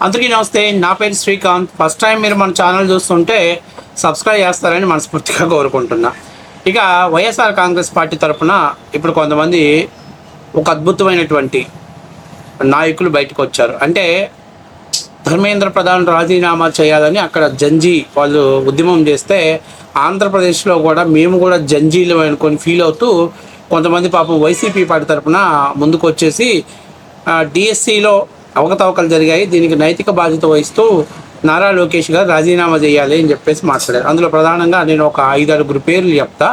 అందరికీ నమస్తే. నా పేరు శ్రీకాంత్. ఫస్ట్ టైం మీరు మన ఛానల్ చూస్తుంటే సబ్స్క్రైబ్ చేస్తారని మనస్ఫూర్తిగా కోరుకుంటున్నా. ఇక వైఎస్ఆర్ కాంగ్రెస్ పార్టీ తరఫున ఇప్పుడు కొంతమంది ఒక అద్భుతమైనటువంటి నాయకులు బయటకు వచ్చారు. అంటే ధర్మేంద్ర ప్రధాన్ రాజీనామా చేయాలని అక్కడ జంజీ వాళ్ళు ఉద్యమం చేస్తే ఆంధ్రప్రదేశ్లో కూడా మేము కూడా జంజీలు అనుకొని ఫీల్ అవుతూ కొంతమంది పాపం వైసీపీ పార్టీ తరఫున ముందుకు వచ్చేసి డిఎస్సిలో అవకతవకలు జరిగాయి, దీనికి నైతిక బాధ్యత వహిస్తూ నారా లోకేష్ గారు రాజీనామా చేయాలి అని చెప్పేసి మాట్లాడారు. అందులో ప్రధానంగా నేను ఒక 5-6 పేర్లు చెప్తా.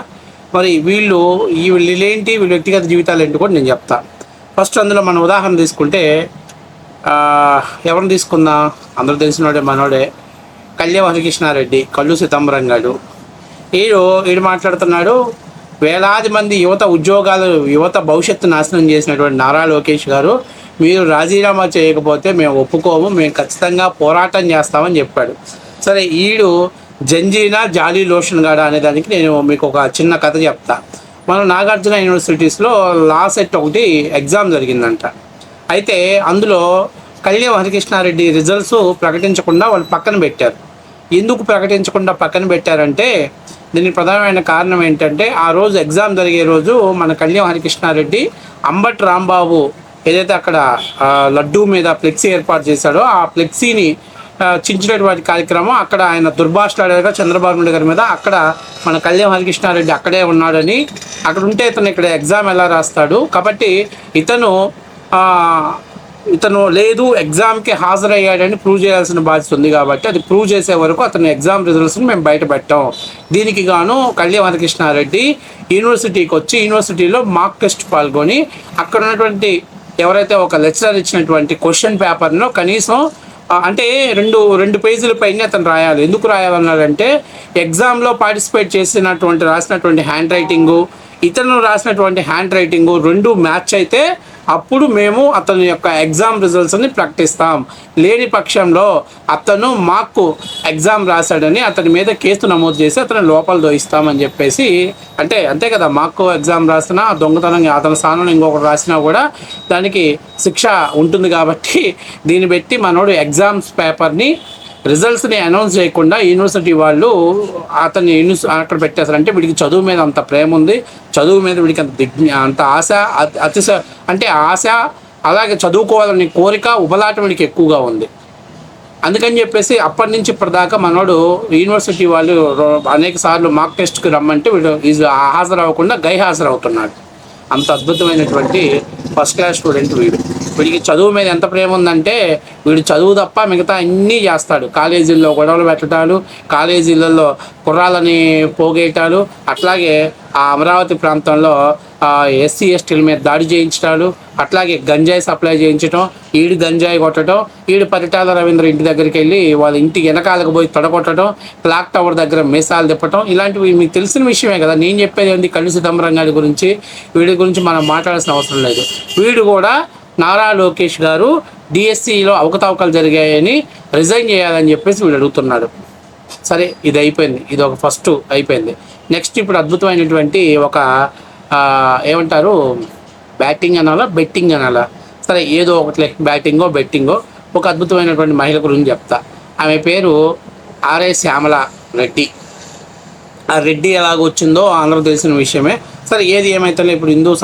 మరి వీళ్ళేంటి, వీళ్ళ వ్యక్తిగత జీవితాలు ఏంటి కూడా నేను చెప్తా. ఫస్ట్ అందులో మనం ఉదాహరణ తీసుకుంటే ఎవరిని తీసుకుందాం, అందరూ తెలిసినోడే మనోడే, కళ్యాణ హరికృష్ణారెడ్డి, కల్లు సీతాంబరం గారు. ఈడు మాట్లాడుతున్నాడు, వేలాది మంది యువత భవిష్యత్తు నాశనం చేసినటువంటి నారా లోకేష్ గారు మీరు రాజీనామా చేయకపోతే మేము ఒప్పుకోము, మేము ఖచ్చితంగా పోరాటం చేస్తామని చెప్పాడు. సరే, ఈడు జంజీనా జాలీ లోషన్ గాడా అనే దానికి నేను మీకు ఒక చిన్న కథ చెప్తా. మనం నాగార్జున యూనివర్సిటీస్లో లా సెట్ ఒకటి ఎగ్జామ్ జరిగిందంట. అయితే అందులో కళ్యాణ హరికృష్ణారెడ్డి రిజల్ట్స్ ప్రకటించకుండా వాళ్ళు పక్కన పెట్టారు. ఎందుకు ప్రకటించకుండా పక్కన పెట్టారంటే దీనికి ప్రధానమైన కారణం ఏంటంటే ఆ రోజు ఎగ్జామ్ జరిగే రోజు మన కళ్యాణ హరికృష్ణారెడ్డి అంబటి రాంబాబు ఏదైతే అక్కడ లడ్డూ మీద ఫ్లెక్సీ ఏర్పాటు చేశాడో ఆ ఫ్లెక్సీని చించినటువంటి కార్యక్రమం అక్కడ ఆయన దుర్భాషలాడారుగా చంద్రబాబు నాయుడు గారి మీద. అక్కడ మన కళ్యాణ హరికృష్ణారెడ్డి అక్కడే ఉన్నాడని, అక్కడ ఉంటే ఇతను ఇక్కడ ఎగ్జామ్ ఎలా రాస్తాడు, కాబట్టి ఇతను లేదు ఎగ్జామ్కి హాజరయ్యాడని ప్రూవ్ చేయాల్సిన బాధ్యత ఉంది, కాబట్టి అది ప్రూవ్ చేసే వరకు అతను ఎగ్జామ్ రిజల్ట్స్ని మేము బయట పెట్టాం. దీనికి గాను కళ్యాణ హరికృష్ణారెడ్డి యూనివర్సిటీకి వచ్చి యూనివర్సిటీలో మాక్ టెస్ట్ పాల్గొని అక్కడ ఉన్నటువంటి ఎవరైతే ఒక లెక్చరర్ ఇచ్చినటువంటి క్వశ్చన్ పేపర్లో కనీసం అంటే రెండు పేజీల పైన అతను రాయాలి. ఎందుకు రాయాలన్నాడంటే ఎగ్జామ్లో పార్టిసిపేట్ రాసినటువంటి హ్యాండ్ రైటింగు, ఇతను రాసినటువంటి హ్యాండ్ రైటింగు 2 మ్యాచ్ అయితే అప్పుడు మేము అతని యొక్క ఎగ్జామ్ రిజల్ట్స్ని ప్రకటిస్తాం. లేని పక్షంలో అతను మాకు ఎగ్జామ్ రాశాడని అతని మీద కేసు నమోదు చేసి అతను లోపల దోయిస్తామని చెప్పేసి, అంటే అంతే కదా, మాకు ఎగ్జామ్ రాసినా దొంగతనంగా అతని స్థానంలో ఇంకొకటి రాసినా కూడా దానికి శిక్ష ఉంటుంది. కాబట్టి దీన్ని బట్టి మనోడు ఎగ్జామ్స్ పేపర్ని రిజల్ట్స్ని అనౌన్స్ చేయకుండా యూనివర్సిటీ వాళ్ళు అతన్ని అక్కడ పెట్టేస్తారు. అంటే వీడికి చదువు మీద అంత ప్రేమ ఉంది, చదువు మీద వీడికి అంత ఆశ, అంటే ఆశ అలాగే చదువుకోవాలనే కోరిక ఉబలాటం వీడికి ఎక్కువగా ఉంది. అందుకని చెప్పేసి అప్పటి నుంచి ఇప్పటిదాకా మనోడు యూనివర్సిటీ వాళ్ళు అనేక సార్లు మాక్ టెస్ట్కి రమ్మంటే వీడు హాజరవ్వకుండా గైహాజరవుతున్నాడు. అంత అద్భుతమైనటువంటి ఫస్ట్ క్లాస్ స్టూడెంట్ వీడికి చదువు మీద ఎంత ప్రేమ ఉందంటే వీడు చదువు తప్ప మిగతా అన్నీ చేస్తాడు. కాలేజీల్లో గొడవలు పెట్టడాలు, కాలేజీలలో కుర్రాలని పోగేయటాలు, అట్లాగే ఆ అమరావతి ప్రాంతంలో ఎస్సీ ఎస్టీల మీద దాడి చేయించడాలు, అట్లాగే గంజాయి సప్లై చేయించడం, ఈడు గంజాయి కొట్టడం, ఈడు పరిటాల రవీంద్ర ఇంటి దగ్గరికి వెళ్ళి వాళ్ళ ఇంటి వెనకాలకు పోయి తొడగొట్టడం, క్లాక్ టవర్ దగ్గర మీసాలు తిప్పటం, ఇలాంటివి మీకు తెలిసిన విషయమే కదా. నేను చెప్పేది ఏంటి, కల్లు సీతాంబరం గారి గురించి, వీడి గురించి మనం మాట్లాడాల్సిన అవసరం లేదు. వీడు కూడా నారా లోకేష్ గారు డిఎస్సిలో అవకతవకలు జరిగాయని రిజైన్ చేయాలని చెప్పేసి వీడు అడుగుతున్నాడు. సరే, ఇది అయిపోయింది, ఇది ఒక ఫస్ట్ అయిపోయింది. నెక్స్ట్ ఇప్పుడు అద్భుతమైనటువంటి ఒక ఏమంటారు, బ్యాటింగ్ అనాలా బెట్టింగ్ అనాలా, సరే ఏదో ఒకటి, బ్యాటింగో బెట్టింగో, ఒక అద్భుతమైనటువంటి మహిళ గురించి చెప్తా. ఆమె పేరు ఆర్ఏ శ్యామల రెడ్డి. ఆ రెడ్డి ఎలాగొచ్చిందో అందరూ తెలిసిన విషయమే. సరే, ఏది ఏమైతే ఇప్పుడు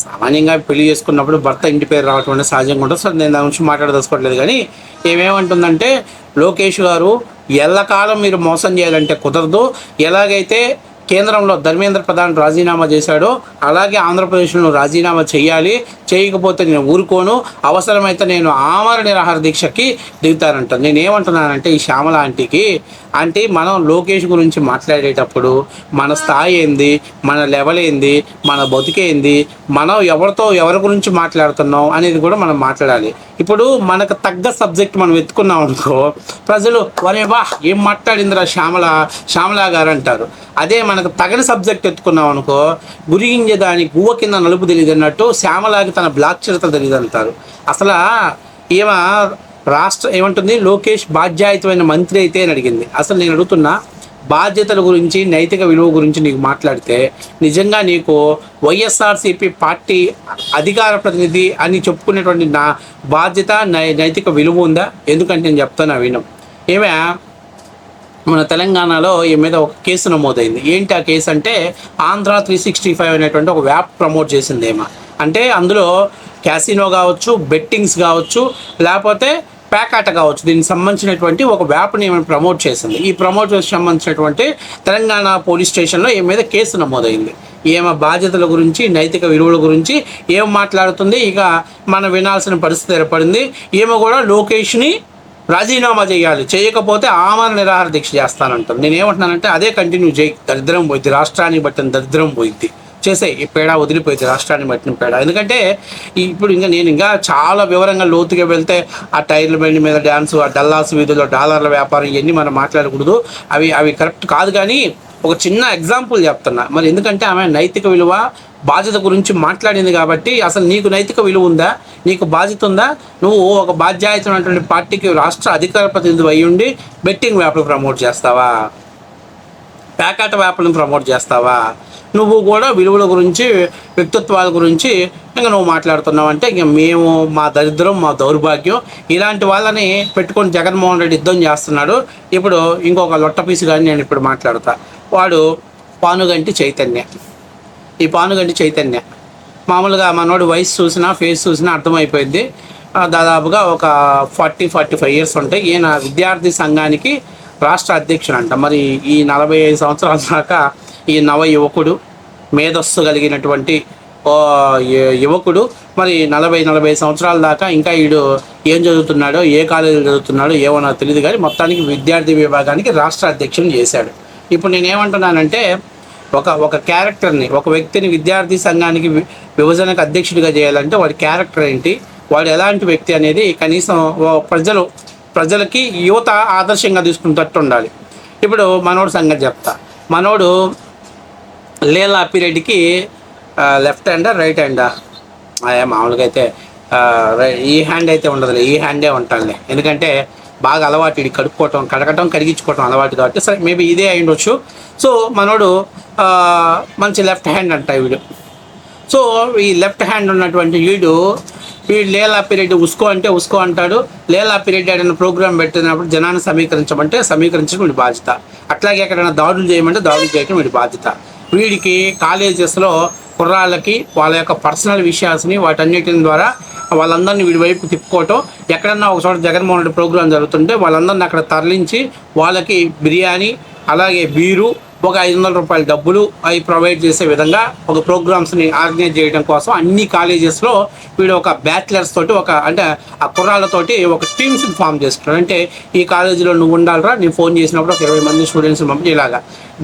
సామాన్యంగా పెళ్లి చేసుకున్నప్పుడు భర్త ఇంటి పేరు రావటం అంటే సహజంగా ఉంటుంది. సరే, నేను దాని గురించి మాట్లాడదలుచుకోవట్లేదు. కానీ ఏమేమంటుందంటే లోకేష్ గారు ఎల్లకాలం మీరు మోసం చేయాలంటే కుదరదు. ఎలాగైతే కేంద్రంలో ధర్మేంద్ర ప్రధాన్ రాజీనామా చేశాడో అలాగే ఆంధ్రప్రదేశ్లో రాజీనామా చేయాలి, చేయకపోతే నేను ఊరుకోను, అవసరమైతే నేను ఆమరణ నిరాహార దీక్షకి దిగుతానంట. నేనేమంటున్నానంటే ఈ శ్యామల ఆంటీ మనం లోకేష్ గురించి మాట్లాడేటప్పుడు మన స్థాయి ఏంది, మన లెవెల్ ఏంది, మన బతుకేంది, మనం ఎవరి గురించి మాట్లాడుతున్నాం అనేది కూడా మనం మాట్లాడాలి. ఇప్పుడు మనకు తగ్గ సబ్జెక్ట్ మనం ఎత్తుకున్నాం అనుకో, ప్రజలు వరే వా ఏం మాట్లాడిందిరా శ్యామలా గారు అంటారు. అదే మనకు తగని సబ్జెక్ట్ ఎత్తుకున్నాం అనుకో, గురిగింజే దానికి గువ్వ కింద నలుపు తెలియదు అన్నట్టు శ్యామలాకి తన బ్లాక్ చరిత్ర తెలియదు అంటారు. అసలు ఏమంటుంది, లోకేష్ బాధ్యాయుతమైన మంత్రి అయితే అని అడిగింది. అసలు నేను అడుగుతున్నా, బాధ్యతల గురించి, నైతిక విలువ గురించి నీకు మాట్లాడితే నిజంగా నీకు వైఎస్ఆర్సీపీ పార్టీ అధికార ప్రతినిధి అని చెప్పుకునేటువంటి నా బాధ్యత, నైతిక విలువ ఉందా? ఎందుకంటే నేను చెప్తాను వినం. ఏమే మన తెలంగాణలో ఈ మీద ఒక కేసు నమోదైంది. ఏంటి ఆ కేసు అంటే ఆంధ్ర 365 అనేటువంటి ఒక యాప్ ప్రమోట్ చేసింది ఏమో. అంటే అందులో క్యాసినో కావచ్చు, బెట్టింగ్స్ కావచ్చు, లేకపోతే ప్యాకాట కావచ్చు, దీనికి సంబంధించినటువంటి ఒక యాప్ని ఏమైనా ప్రమోట్ చేసింది. ఈ ప్రమోట్ చేసి సంబంధించినటువంటి తెలంగాణ పోలీస్ స్టేషన్లో ఈ మీద కేసు నమోదైంది. ఏమో బాధ్యతల గురించి, నైతిక విలువల గురించి ఏం మాట్లాడుతుంది. ఇక మనం వినాల్సిన పరిస్థితి ఏర్పడింది. ఏమో కూడా లోకేష్ని రాజీనామా చేయాలి, చేయకపోతే ఆమరణ నిరాహార దీక్ష చేస్తానంటాం. నేనేమంటున్నానంటే అదే కంటిన్యూ చేయి, దరిద్రం పోయింది, రాష్ట్రానికి బట్టిన దరిద్రం పోయింది, చేసే ఈ పేడ వదిలిపోయింది, రాష్ట్రాన్ని బట్టిన పేడ. ఎందుకంటే ఇప్పుడు నేను ఇంకా చాలా వివరంగా లోతుగా వెళ్తే ఆ టైర్ల బండి మీద డ్యాన్సు, ఆ డల్లాస్ వీధిలో డాలర్ల వ్యాపారం, ఇవన్నీ మనం మాట్లాడకూడదు, అవి కరెక్ట్ కాదు. కానీ ఒక చిన్న ఎగ్జాంపుల్ చెప్తున్నా. మరి ఎందుకంటే ఆమె నైతిక విలువ, బాధ్యత గురించి మాట్లాడింది కాబట్టి అసలు నీకు నైతిక విలువ ఉందా? నీకు బాధ్యత ఉందా? నువ్వు ఒక బాధ్యతమైనటువంటి పార్టీకి రాష్ట్ర అధికార ప్రతినిధి అయ్యి ఉండి బెట్టింగ్ వ్యాపారం ప్రమోట్ చేస్తావా? ప్యాకాట వ్యాపారం ప్రమోట్ చేస్తావా? నువ్వు కూడా విలువల గురించి, వ్యక్తిత్వాల గురించి ఇంకా నువ్వు మాట్లాడుతున్నావు అంటే ఇంక మేము, మా దరిద్రం, మా దౌర్భాగ్యం, ఇలాంటి వాళ్ళని పెట్టుకొని జగన్మోహన్ రెడ్డి యుద్ధం చేస్తున్నాడు. ఇప్పుడు ఇంకొక లొట్టపీసు కానీ నేను ఇప్పుడు మాట్లాడతా. వాడు పానుగంటి చైతన్య. ఈ పానుగంటి చైతన్య మామూలుగా మనోడు వయసు చూసినా, ఫేస్ చూసినా అర్థమైపోయింది. దాదాపుగా ఒక 40-45 ఇయర్స్ ఉంటాయి. ఈయన విద్యార్థి సంఘానికి రాష్ట్ర అధ్యక్షుడు అంట. మరి ఈ 45 సంవత్సరాల దాకా ఈ నవ యువకుడు, మేధస్సు కలిగినటువంటి యువకుడు, మరి 40-45 సంవత్సరాల దాకా ఇంకా వీడు ఏం చదువుతున్నాడో, ఏ కాలేజీలో చదువుతున్నాడో ఏమో నాకు తెలియదు, కానీ మొత్తానికి విద్యార్థి విభాగానికి రాష్ట్ర అధ్యక్షుని చేశాడు. ఇప్పుడు నేనేమంటున్నానంటే ఒక క్యారెక్టర్ని, ఒక వ్యక్తిని విద్యార్థి సంఘానికి విభజనకు అధ్యక్షుడిగా చేయాలంటే వాడి క్యారెక్టర్ ఏంటి, వాడు ఎలాంటి వ్యక్తి అనేది కనీసం ప్రజలకి, యువత ఆదర్శంగా తీసుకునేటట్టు ఉండాలి. ఇప్పుడు మనోడు సంగతి చెప్తా. మనోడు లీలా అప్పిరెడ్డికి లెఫ్ట్ హ్యాండా, రైట్ హ్యాండా? మామూలుగా అయితే ఈ హ్యాండ్ అయితే ఉండదులే, ఈ హ్యాండే ఉంటాడులే. ఎందుకంటే బాగా అలవాటు, ఇది కడగటం, కడిగించుకోవటం అలవాటు కాబట్టి సరే మేబీ ఇదే అయి ఉండొచ్చు. సో మనోడు మంచి లెఫ్ట్ హ్యాండ్ అంట వీడు. సో ఈ లెఫ్ట్ హ్యాండ్ ఉన్నటువంటి వీడు లీలా అప్పిరెడ్డి ఉస్కో అంటాడు. లీలా అప్పిరెడ్డి ఏదైనా ప్రోగ్రామ్ పెట్టినప్పుడు జనాన్ని సమీకరించడం వీడి బాధ్యత. అట్లాగే ఎక్కడైనా దాడులు చేయమంటే దాడులు చేయడం వీడి బాధ్యత. వీడికి కాలేజెస్లో కుర్రాళ్ళకి వాళ్ళ యొక్క పర్సనల్ విషయాల్ని వాటన్నిటిని ద్వారా వాళ్ళందరినీ వీడి వైపు తిప్పుకోవటం, ఎక్కడన్నా ఒక చోట జగన్మోహన్ రెడ్డి ప్రోగ్రాం జరుగుతుంటే వాళ్ళందరినీ అక్కడ తరలించి వాళ్ళకి బిర్యానీ, అలాగే బీరు, ఒక 500 రూపాయల డబ్బులు అవి ప్రొవైడ్ చేసే విధంగా ఒక ప్రోగ్రామ్స్ని ఆర్గనైజ్ చేయడం కోసం అన్ని కాలేజెస్లో వీడు ఒక బ్యాచిలర్స్ తోటి, అంటే ఆ కుర్రాళ్ళతోటి ఒక టీమ్స్ని ఫామ్ చేసుకున్నాడు. అంటే ఈ కాలేజీలో నువ్వు ఉండాలిరా, నేను ఫోన్ చేసినప్పుడు ఒక 20 మంది స్టూడెంట్స్ని పంపి ఇలాగా.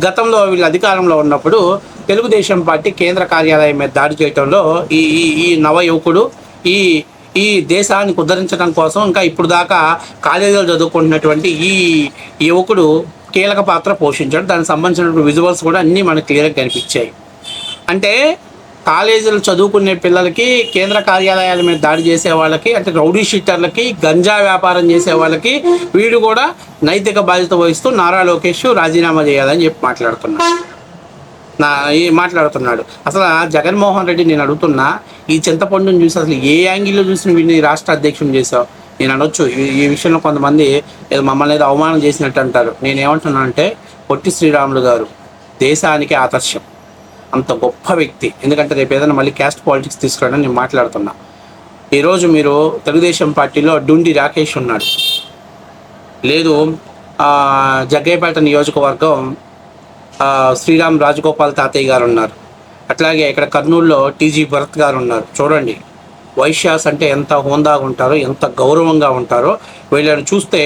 గతంలో వీళ్ళు అధికారంలో ఉన్నప్పుడు తెలుగుదేశం పార్టీ కేంద్ర కార్యాలయం మీద దాడి చేయడంలో ఈ నవ యువకుడు ఈ దేశాన్ని ఉద్ధరించడం కోసం ఇంకా ఇప్పుడు దాకా కాలేజీలో చదువుకుంటున్నటువంటి ఈ యువకుడు కీలక పాత్ర పోషించాడు. దానికి సంబంధించిన విజువల్స్ కూడా అన్నీ మనకు క్లియర్గా కనిపించాయి. అంటే కాలేజీలు చదువుకునే పిల్లలకి, కేంద్ర కార్యాలయాల మీద దాడి చేసే వాళ్ళకి, అంటే రౌడీ షీటర్లకి, గంజా వ్యాపారం చేసే వాళ్ళకి వీడు కూడా నైతిక బాధ్యత వహిస్తూ నారా లోకేష్ రాజీనామా చేయాలని చెప్పి మాట్లాడుతున్నాడు. అసలు జగన్మోహన్ రెడ్డి నేను అడుగుతున్నా, ఈ చింతపండుని చూసి అసలు ఏ యాంగిల్లో చూసి వీడిని రాష్ట్ర అధ్యక్షుని చేసావు? నేను అనొచ్చు, ఈ విషయంలో కొంతమంది ఏదో మమ్మల్ని ఏదో అవమానం చేసినట్టు అంటారు. నేనేమంటున్నానంటే పొట్టి శ్రీరాములు గారు దేశానికి ఆదర్శం, అంత గొప్ప వ్యక్తి. ఎందుకంటే రేపు ఏదైనా మళ్ళీ క్యాస్ట్ పాలిటిక్స్ తీసుకురావడం నేను మాట్లాడుతున్నా. ఈరోజు మీరు తెలుగుదేశం పార్టీలో డుండి రాకేష్ ఉన్నాడు, లేదు జగ్గయ్యపేట నియోజకవర్గం శ్రీరామ్ రాజగోపాల్ తాతయ్య గారు ఉన్నారు, అట్లాగే ఇక్కడ కర్నూలులో టీజీ భరత్ గారు ఉన్నారు. చూడండి వైశ్యాస్ అంటే ఎంత హోందాగా ఉంటారో, ఎంత గౌరవంగా ఉంటారో. వీళ్ళని చూస్తే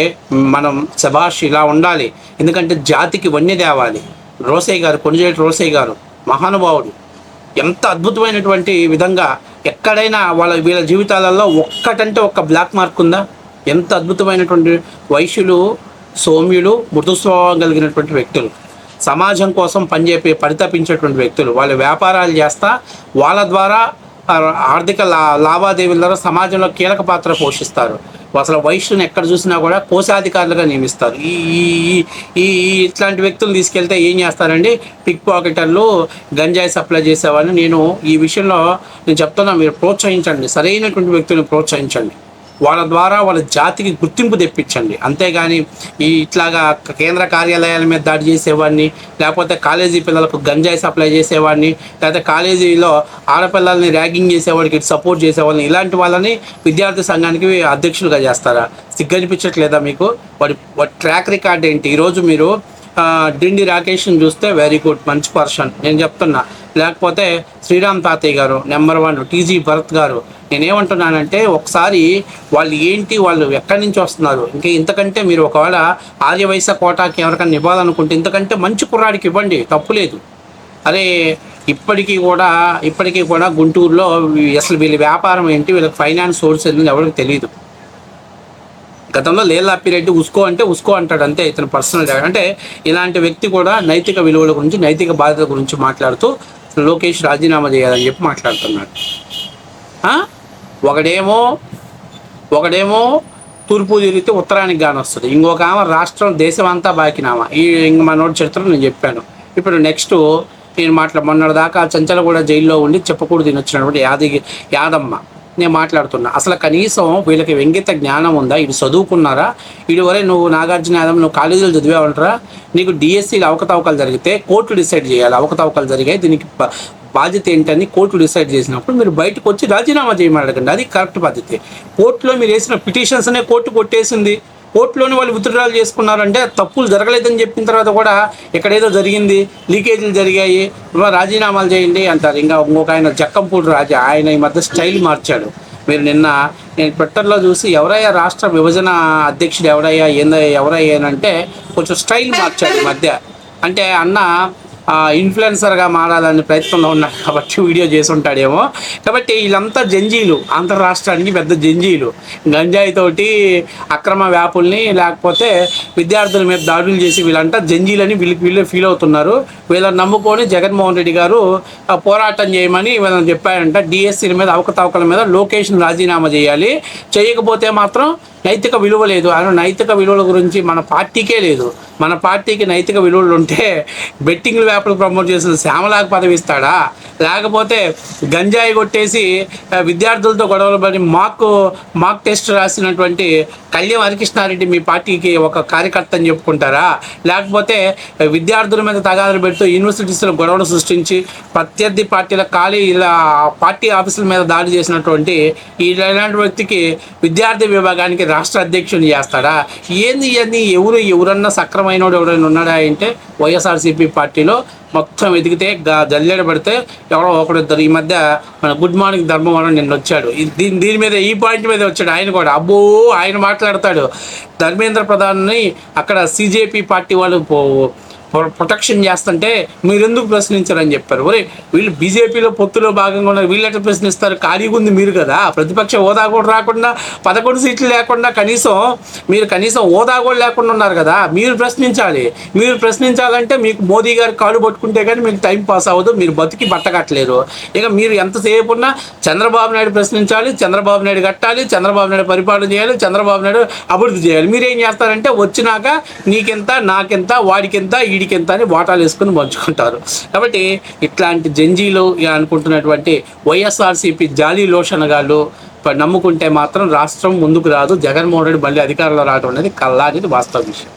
మనం శభాష్ ఇలా ఉండాలి, ఎందుకంటే జాతికి వన్య తేవాలి. రోసయ్య గారు, కొణిజేటి రోసయ్య గారు మహానుభావుడు, ఎంత అద్భుతమైనటువంటి విధంగా ఎక్కడైనా వీళ్ళ జీవితాలలో ఒక్కటంటే ఒక్క బ్లాక్ మార్క్ ఉందా? ఎంత అద్భుతమైనటువంటి వైశ్యులు, సౌమ్యులు, మృదు స్వభావం కలిగినటువంటి వ్యక్తులు, సమాజం కోసం పరితపించేటువంటి వ్యక్తులు. వాళ్ళు వ్యాపారాలు చేస్తా వాళ్ళ ద్వారా ఆర్థిక లావాదేవీల ద్వారా సమాజంలో కీలక పాత్ర పోషిస్తారు. అసలు వైశ్యుని ఎక్కడ చూసినా కూడా కోశాధికారులుగా నియమిస్తారు. ఈ ఈ ఈ ఇట్లాంటి వ్యక్తులు తీసుకెళ్తే ఏం చేస్తారండి, పిక్ పాకెటర్లు, గంజాయి సప్లై చేసేవాళ్ళని ఈ విషయంలో నేను చెప్తున్నా, మీరు ప్రోత్సహించండి, సరైనటువంటి వ్యక్తులను ప్రోత్సహించండి. వాళ్ళ ద్వారా వాళ్ళ జాతికి గుర్తింపు తెప్పించండి. అంతేగాని ఇట్లాగా కేంద్ర కార్యాలయాల మీద దాడి చేసేవాడిని, లేకపోతే కాలేజీ పిల్లలకు గంజాయి సప్లై చేసేవాడిని, లేకపోతే కాలేజీలో ఆడపిల్లల్ని ర్యాగింగ్ చేసేవాడికి సపోర్ట్ చేసేవాళ్ళని, ఇలాంటి వాళ్ళని విద్యార్థి సంఘానికి అధ్యక్షులుగా చేస్తారా? సిగ్గనిపించట్లేదా మీకు? వాడి ట్రాక్ రికార్డ్ ఏంటి? ఈరోజు మీరు డిండి రాకేష్ని చూస్తే వెరీ గుడ్, మంచి పర్సన్ నేను చెప్తున్నా. లేకపోతే శ్రీరామ్ తాతయ్య గారు నెంబర్ 1, టీజీ భరత్ గారు. నేనేమంటున్నానంటే ఒకసారి వాళ్ళు ఎక్కడి నుంచి వస్తున్నారు, ఇంకా ఇంతకంటే మీరు ఒకవేళ ఆర్యవైశ్య కోటాకి ఎవరికైనా ఇవ్వాలనుకుంటే ఇంతకంటే మంచి కుర్రాడికి ఇవ్వండి, తప్పులేదు. అరే ఇప్పటికీ కూడా గుంటూరులో అసలు వీళ్ళ వ్యాపారం ఏంటి, వీళ్ళకి ఫైనాన్స్ సోర్స్ ఏంటి ఎవరికి తెలియదు. గతంలో లేలాపిరెడ్డి ఉస్కో అంటాడు అంతే, ఇతను పర్సనల్. అంటే ఇలాంటి వ్యక్తి కూడా నైతిక విలువల గురించి, నైతిక బాధ్యత గురించి మాట్లాడుతూ లోకేష్ రాజీనామా చేయాలని చెప్పి మాట్లాడుతున్నాడు. ఒకడేమో తూర్పు తిరిగితే ఉత్తరానికి గాని వస్తుంది, ఇంకొక ఆమె రాష్ట్రం దేశం అంతా బాకినామా. ఇంక మనోడి చరిత్ర నేను చెప్పాను. ఇప్పుడు నెక్స్ట్ నేను మొన్నటిదాకా చంచలగూడ జైల్లో ఉండి చెప్పకూడదు తినొచ్చినటువంటి యాదమ్మ నేను మాట్లాడుతున్నా. అసలు కనీసం వీళ్ళకి వ్యంగ్యత జ్ఞానం ఉందా? ఇటు చదువుకున్నారా? వరే నువ్వు నాగార్జున యాదవ్ నువ్వు కాలేజీలో చదివావంటారా? నీకు డిఎస్సీలు అవకతవకలు జరిగితే కోర్టు డిసైడ్ చేయాలి, అవకతవకలు జరిగాయి, దీనికి బాధ్యత ఏంటని కోర్టు డిసైడ్ చేసినప్పుడు మీరు బయటకు వచ్చి రాజీనామా చేయమని అడగండి, అది కరెక్ట్ పద్ధతి. కోర్టులో మీరు వేసిన పిటిషన్స్ అనే కోర్టు కొట్టేసింది, కోర్టులోని వాళ్ళు విత్డ్రాల్ చేసుకున్నారంటే తప్పులు జరగలేదని చెప్పిన తర్వాత కూడా ఇక్కడేదో జరిగింది, లీకేజీలు జరిగాయి, రాజీనామాలు చేయండి అంటారు. ఇంకా ఇంకొక ఆయన జక్కంపూడి రాజా, ఆయన ఈ మధ్య స్టైల్ మార్చాడు. మీరు నేను ట్విట్టర్లో చూసి ఎవరయ్యా రాష్ట్ర విభజన అధ్యక్షుడు ఎవరయ్యానంటే కొంచెం స్టైల్ మార్చాడు ఈ మధ్య. అంటే అన్న ఇన్ఫ్లుయెన్సర్గా మారాలని ప్రయత్నంలో ఉన్నాడు కాబట్టి వీడియో చేసి ఉంటాడేమో. కాబట్టి వీళ్ళంతా జంజీలు, అంతర్రాష్ట్రానికి పెద్ద జంజీలు. గంజాయితోటి అక్రమ వ్యాపుల్ని లేకపోతే విద్యార్థుల మీద దాడులు చేసి వీళ్ళంతా జంజీలని వీళ్ళే ఫీల్ అవుతున్నారు. వీళ్ళని నమ్ముకొని జగన్మోహన్ రెడ్డి గారు పోరాటం చేయమని వీళ్ళని చెప్పారంట. డిఎస్సీల మీద అవకతవకల మీద లోకేష్ని రాజీనామా చేయాలి, చేయకపోతే మాత్రం నైతిక విలువ లేదు. ఆయన నైతిక విలువల గురించి మన పార్టీకే లేదు. మన పార్టీకి నైతిక విలువలు ఉంటే బెట్టింగ్లు వ్యాపారం ప్రమోట్ చేసిన శ్యామలాకు పదవి ఇస్తాడా? లేకపోతే గంజాయి కొట్టేసి విద్యార్థులతో గొడవలు పడి మాక్ టెస్ట్ రాసినటువంటి కళ్యాణ్ హరికృష్ణారెడ్డి మీ పార్టీకి ఒక కార్యకర్త అని చెప్పుకుంటారా? లేకపోతే విద్యార్థుల మీద తగాదాలు పెడుతూ యూనివర్సిటీస్లో గొడవలు సృష్టించి ప్రత్యర్థి పార్టీల పార్టీ ఆఫీసుల మీద దాడి చేసినటువంటి ఇలాంటి వ్యక్తికి విద్యార్థి విభాగానికి రాష్ట్ర అధ్యక్షుని చేస్తాడా? ఏంది ఎవరన్నా సక్రమైనోడు ఎవరైనా ఉన్నాడా అంటే వైఎస్ఆర్సీపీ పార్టీలో మొత్తం ఎదిగితే జల్లెడ పడితే ఎవరో ఒకరిద్దరు. ఈ మధ్య మన గుడ్ మార్నింగ్ ధర్మవరం నిన్న వచ్చాడు, దీని మీద ఈ పాయింట్ మీద వచ్చాడు. ఆయన కూడా ఆయన మాట్లాడతాడు. ధర్మేంద్ర ప్రధాన్ని అక్కడ సిజేపీ పార్టీ వాళ్ళు ప్రొటెక్షన్ చేస్తుంటే మీరెందుకు ప్రశ్నించారని చెప్పారు. ఒరే వీళ్ళు బీజేపీలో పొత్తులో భాగంగా ఉన్నారు, వీళ్ళు ఎట్లా ప్రశ్నిస్తారు? ఖాళీగా ఉంది మీరు కదా, ప్రతిపక్ష హోదా కూడా రాకుండా 11 సీట్లు లేకుండా కనీసం హోదా కూడా లేకుండా ఉన్నారు కదా, మీరు ప్రశ్నించాలి. మీరు ప్రశ్నించాలంటే మీకు మోదీ గారు కాలు పట్టుకుంటే కానీ మీకు టైం పాస్ అవ్వదు, మీరు బతికి బట్టకట్టలేరు. ఇక మీరు ఎంతసేపు ఉన్నా చంద్రబాబు నాయుడు ప్రశ్నించాలి, చంద్రబాబు నాయుడు కట్టాలి, చంద్రబాబు నాయుడు పరిపాలన చేయాలి, చంద్రబాబు నాయుడు అభివృద్ధి చేయాలి. మీరేం చేస్తారంటే వచ్చినాక నీకెంత నాకెంత వాడికెంత వీడికెంత అని వాటాలు వేసుకుని పంచుకుంటారు. కాబట్టి ఇట్లాంటి జంజీలు అనుకుంటున్నటువంటి వైఎస్ఆర్సీపీ జాలీ లోషనగాళ్ళు నమ్ముకుంటే మాత్రం రాష్ట్రం ముందుకు రాదు. జగన్మోహన్ రెడ్డి మళ్ళీ అధికారంలో రావడం అనేది కల్లా అనేది వాస్తవ విషయం.